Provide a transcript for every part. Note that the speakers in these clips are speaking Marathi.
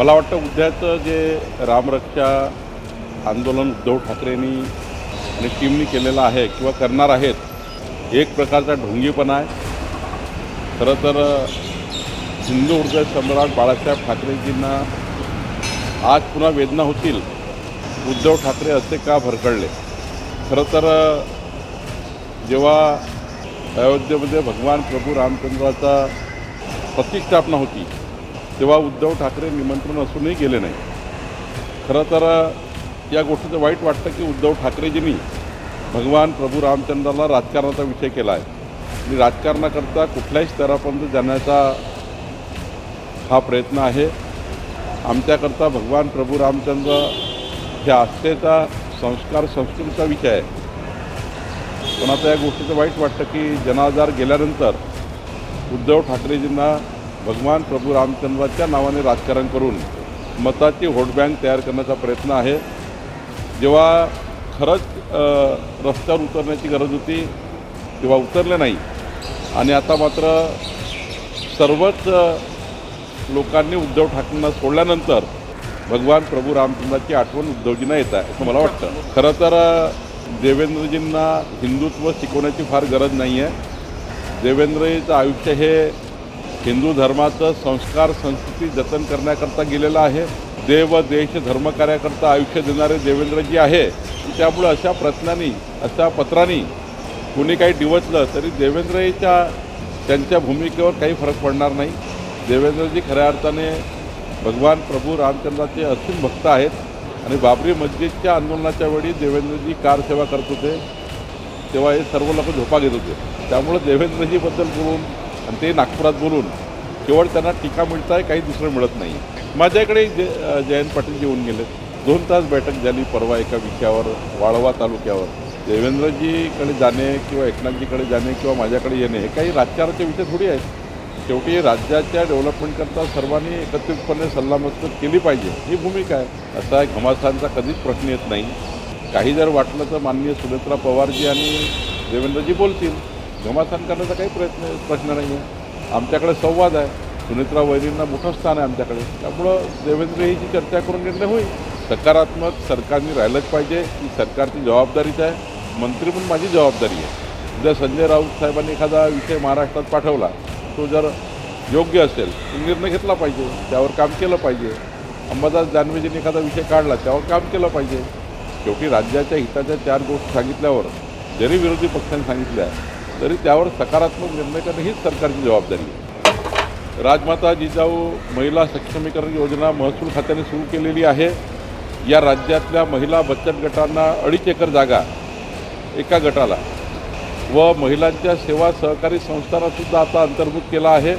मला वाटतं उद्याचं जे रामरक्षा आंदोलन उद्धव ठाकरेंनी आणि टीमनी केलेलं आहे किंवा करणार आहेत, एक प्रकारचा ढोंगीपणा आहे. खरं तर हिंदू हृदय सम्राट बाळासाहेब ठाकरेजींना आज पुन्हा वेदना होतील. उद्धव ठाकरे असे का भरकळले? खरं तर जेव्हा अयोध्येमध्ये भगवान प्रभू रामचंद्राचा प्रतिष्ठापना होती तेव्हा उद्धव ठाकरे निमंत्रण असूनही गेले नाही. खरं तर या गोष्टीचं वाईट वाटतं की उद्धव ठाकरेजींनी भगवान प्रभू रामचंद्राला राजकारणाचा विषय केला आहे आणि राजकारणाकरता कुठल्याही स्तरापर्यंत जाण्याचा हा प्रयत्न आहे. आमच्याकरता भगवान प्रभू रामचंद्र हे आस्थेचा संस्कार संस्कृतीचा विषय आहे. पण आता या गोष्टीचं वाईट वाटतं की जनाधार गेल्यानंतर उद्धव ठाकरेजींना भगवान प्रभू रामचंद्राच्या नावाने राजकारण करून मताची व्होट बँक तयार करण्याचा प्रयत्न आहे. जेव्हा खरंच रस्त्यावर उतरण्याची गरज होती तेव्हा उतरले नाही आणि आता मात्र सर्वच लोकांनी उद्धव ठाकरेंना सोडल्यानंतर भगवान प्रभू रामचंद्राची आठवण उद्धवजींना येत आहे असं मला वाटतं. खरं तर देवेंद्रजींना हिंदुत्व शिकवण्याची फार गरज नाही आहे. देवेंद्रजीचं आयुष्य हे हिंदू धर्माचं संस्कार संस्कृती जतन करण्याकरता गेलेलं आहे. देव देश धर्मकार्याकरता आयुष्य देणारे देवेंद्रजी आहे. त्यामुळं अशा प्रश्नांनी अशा पत्रांनी कुणी काही डिवचलं तरी देवेंद्रजीच्या त्यांच्या भूमिकेवर काही फरक पडणार नाही. देवेंद्रजी खऱ्या अर्थाने भगवान प्रभू रामचंद्राचे असीम भक्त आहेत आणि बाबरी मस्जिदच्या आंदोलनाच्या वेळी देवेंद्रजी कार सेवा करत होते तेव्हा हे सर्व लोक झोपा घेत होते. त्यामुळं देवेंद्रजीबद्दल बोलून आणि ते नागपुरात बोलून केवळ त्यांना टीका मिळत आहे, काही दुसरं मिळत नाही. माझ्याकडे जयंत पाटील येऊन गेले. 2 तास बैठक झाली परवा एका विषयावर वाळवा तालुक्यावर. देवेंद्रजीकडे जाणे किंवा एकनाथजीकडे जाणे किंवा माझ्याकडे येणे हे काही राजकारणाचे विषय थोडी आहेत. शेवटी राज्याच्या डेव्हलपमेंटकरता सर्वांनी एकत्रितपणे सल्लामसलत केली पाहिजे ही भूमिका आहे. असा घमासांचा कधीच प्रश्न येत नाही. काही जर वाटलं तर माननीय सुनेत्रा पवारजी आणि देवेंद्रजी बोलतील. घमासान करण्याचा काही प्रश्न नाही आहे. आमच्याकडे संवाद आहे. सुनेत्रा वैरींना मोठं स्थान आहे आमच्याकडे. त्यामुळं देवेंद्र हीची चर्चा करून निर्णय होईल. सकारात्मक सरकारने राहिलंच पाहिजे ही सरकारची जबाबदारीच आहे. मंत्री म्हणून माझी जबाबदारी आहे. उद्या संजय राऊत साहेबांनी एखादा विषय महाराष्ट्रात पाठवला, तो जर योग्य असेल तो निर्णय घेतला पाहिजे, त्यावर काम केलं पाहिजे. अंबादास दानवेजींनी एखादा विषय काढला, त्यावर काम केलं पाहिजे. शेवटी राज्याच्या हिताच्या 4 गोष्टी सांगितल्यावर जरी विरोधी पक्षांनी सांगितल्या तरी त्यावर सकारात्मक निर्णय करणं हीच सरकारची जबाबदारी आहे. राजमाता जिजाऊ महिला सक्षमीकरण योजना महसूल खात्याने सुरू केलेली आहे. या राज्यातल्या महिला बचत गटांना 2.5 एकर जागा एका गटाला व महिलांच्या सेवा सहकारी संस्थांनासुद्धा आता अंतर्भूत केला आहे.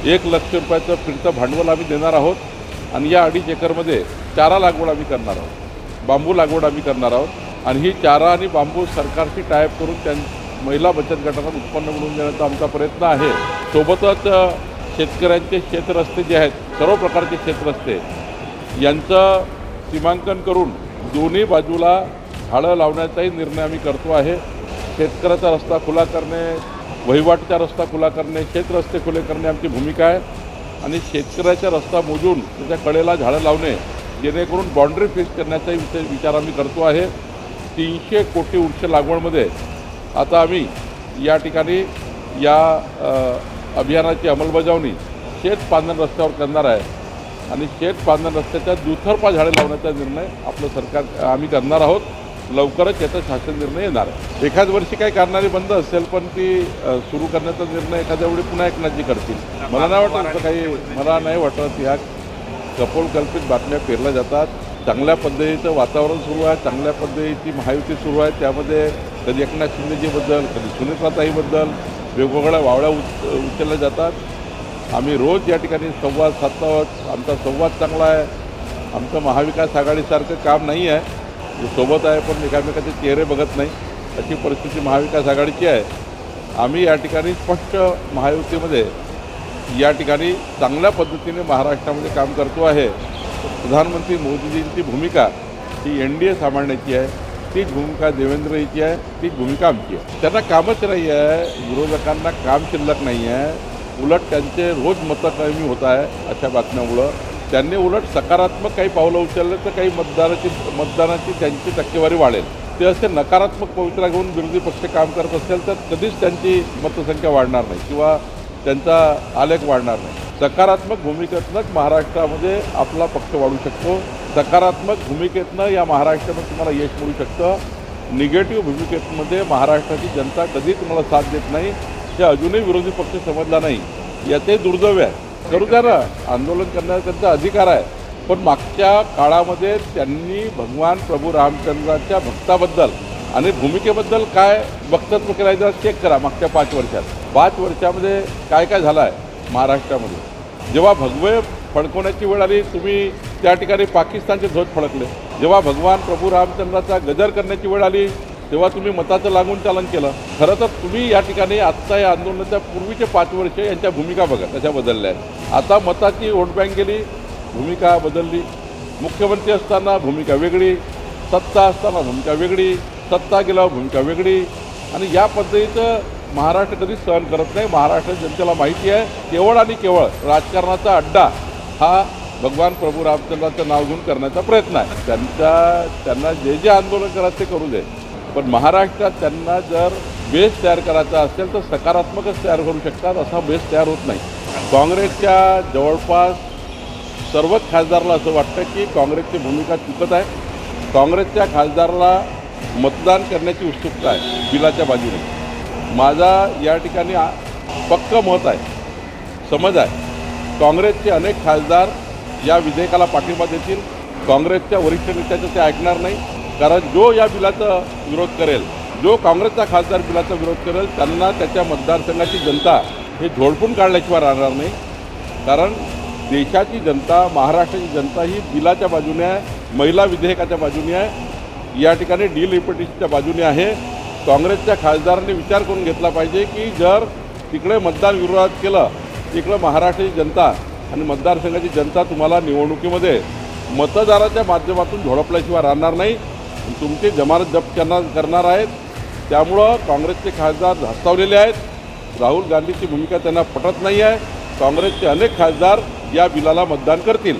1 लाख रुपयाचं फिरतं भांडवल आम्ही देणार आहोत आणि या 2.5 एकरमध्ये चारा लागवड आम्ही करणार आहोत, बांबू लागवड आम्ही करणार आहोत आणि ही चारा आणि बांबू सरकारशी टायअप करून महिला बचत गटांना उत्पन्न मिळवून देण्याचा आमचा प्रयत्न आहे. सोबतच शेतकऱ्यांचे शेतरस्ते जे आहेत, सर्व प्रकारचे शेतरस्ते यांचं सीमांकन करून दोन्ही बाजूला झाडं लावण्याचाही निर्णय आम्ही करतो आहे. शेतकऱ्याचा रस्ता खुला करणे, वहिवाटीचा रस्ता खुला करणे, शेतरस्ते खुले करणे आमची भूमिका आहे आणि शेतकऱ्याचा रस्ता मोजून त्याच्या कडेला झाडं लावणे जेणेकरून बाउंड्री फिक्स करण्याचाही विचार आम्ही करतो आहे. 300 कोटी वृक्ष लागवडमध्ये आता आम्ही या ठिकाणी या अभियानाची अंमलबजावणी शेतपांधन रस्त्यावर करणार आहे आणि शेतपांधन रस्त्याच्या दुतर्फा झाडे लावण्याचा निर्णय आपलं सरकार आम्ही करणार आहोत. लवकरच याचा शासन निर्णय येणार आहे. एखाद वर्षी काही कारणाने बंद असेल पण ती सुरू करण्याचा निर्णय एखाद्या वेळी पुन्हा एकनाथजी करतील. मला नाही वाटत ह्या कपोलकल्पित बातम्या पेरल्या जातात. चांगल्या पद्धतीचं वातावरण सुरू आहे, चांगल्या पद्धतीची महायुती सुरू आहे. त्यामध्ये कधी एकनाथ शिंदेजीबद्दल, कधी सुनेत्राताईबद्दल वेगवेगळ्या वावड्या उचलल्या जातात. आम्ही रोज या ठिकाणी संवाद साधतो आहोत. आमचा संवाद चांगला आहे. आमचं महाविकास आघाडीसारखं काम नाही आहे, सोबत आहे पण एकामेकाचे चेहरे बघत नाही अशी परिस्थिती महाविकास आघाडीची आहे. आम्ही या ठिकाणी स्पष्ट महायुतीमध्ये या ठिकाणी चांगल्या पद्धतीने महाराष्ट्रामध्ये काम करतो आहे. प्रधानमंत्री मोदीजींची भूमिका ही NDA सांभाळण्याची आहे, तीच भूमिका देवेंद्रजीची आहे, तीच भूमिका आमची आहे. त्यांना कामच नाही आहे, विरोधकांना काम शिल्लक नाही आहे, उलट त्यांचे रोज मतं कमी होत आहे अशा बातम्यामुळं. त्यांनी उलट सकारात्मक काही पावलं उचलले तर काही मतदानाची त्यांची टक्केवारी वाढेल. ते असे नकारात्मक पवित्रा घेऊन विरोधी पक्ष काम करत असेल तर कधीच त्यांची मतसंख्या वाढणार नाही किंवा त्यांचा आलेख वाढणार नाही. सकारात्मक भूमिकेतनंच महाराष्ट्रामध्ये आपला पक्ष वाढू शकतो. सकारात्मक भूमिकेतनं या महाराष्ट्रामध्ये तुम्हाला यश मिळू शकतं. निगेटिव्ह भूमिकेमध्ये महाराष्ट्राची जनता कधी तुम्हाला साथ देत नाही. हे अजूनही विरोधी पक्ष समजला नाही. याचे दुर्दैव आहे. करू द्या ना, आंदोलन करण्याचा त्यांचा अधिकार आहे. पण मागच्या काळामध्ये त्यांनी भगवान प्रभू रामचंद्राच्या भक्ताबद्दल आणि भूमिकेबद्दल काय वक्तव्य केलं जरा चेक करा. मागच्या 5 वर्षात 5 वर्षामध्ये काय काय झालं आहे महाराष्ट्रामध्ये. जेव्हा भगवे फडकवण्याची वेळ आली तुम्ही त्या ठिकाणी पाकिस्तानचे ध्वज फडकले. जेव्हा भगवान प्रभू रामचंद्राचा गजर करण्याची वेळ आली तेव्हा तुम्ही मताचं लागून चालन केलं. खरं तर तुम्ही या ठिकाणी आत्ता या आंदोलनाच्या पूर्वीचे 5 वर्ष यांच्या भूमिका बघा कशा बदलल्या आहेत. आता मताची वोट बँक गेली, भूमिका बदलली. मुख्यमंत्री असताना भूमिका वेगळी, सत्ता असताना भूमिका वेगळी, सत्ता गेल्यावर भूमिका वेगळी. आणि या पद्धतीचं महाराष्ट्र कधीच सहन करत नाही. महाराष्ट्र जनतेला माहिती आहे केवळ आणि केवळ राजकारणाचा अड्डा हा भगवान प्रभू रामचंद्राचं नाव घेऊन करण्याचा प्रयत्न आहे. त्यांना जे आंदोलन करायचं ते करू दे. पण महाराष्ट्रात त्यांना जर बेस तयार करायचा असेल तर सकारात्मकच तयार करू शकतात. असा बेस तयार होत नाही. काँग्रेसच्या जवळपास सर्वच खासदाराला असं वाटतं की काँग्रेसची भूमिका चुकत आहे. काँग्रेसच्या खासदाराला मतदान करण्याची उत्सुकता आहे बिलाच्या बाजूने. माझा या ठिकाणी पक्क मत आहे, समज आहे. काँग्रेसचे अनेक खासदार या विधेयकाला पाठिंबा देतील. काँग्रेसच्या वरिष्ठ नेत्याचं ते ऐकणार नाही. कारण जो या बिलाचा विरोध करेल, जो काँग्रेसचा खासदार बिलाचा विरोध करेल त्यांना त्याच्या मतदारसंघाची जनता हे झोडपून काढल्याशिवाय राहणार नाही. कारण देशाची जनता, महाराष्ट्राची जनता ही बिलाच्या बाजूने आहे, महिला विधेयकाच्या बाजूने आहे, या ठिकाणी डिलिमिटेशनच्या बाजूने आहे. काँग्रेसच्या खासदारांनी विचार करून घेतला पाहिजे की जर तिकडे मतदान विरोधात केलं तिकडं महाराष्ट्राची जनता आणि मतदारसंघाची जनता तुम्हाला निवडणुकीमध्ये मतदाराच्या माध्यमातून झोडपल्याशिवाय राहणार नाही. तुमची जमानत जप्त करणार आहेत. त्यामुळं काँग्रेसचे खासदार धास्तावलेले आहेत. राहुल गांधीची भूमिका त्यांना पटत नाही आहे. काँग्रेसचे अनेक खासदार या बिलाला मतदान करतील.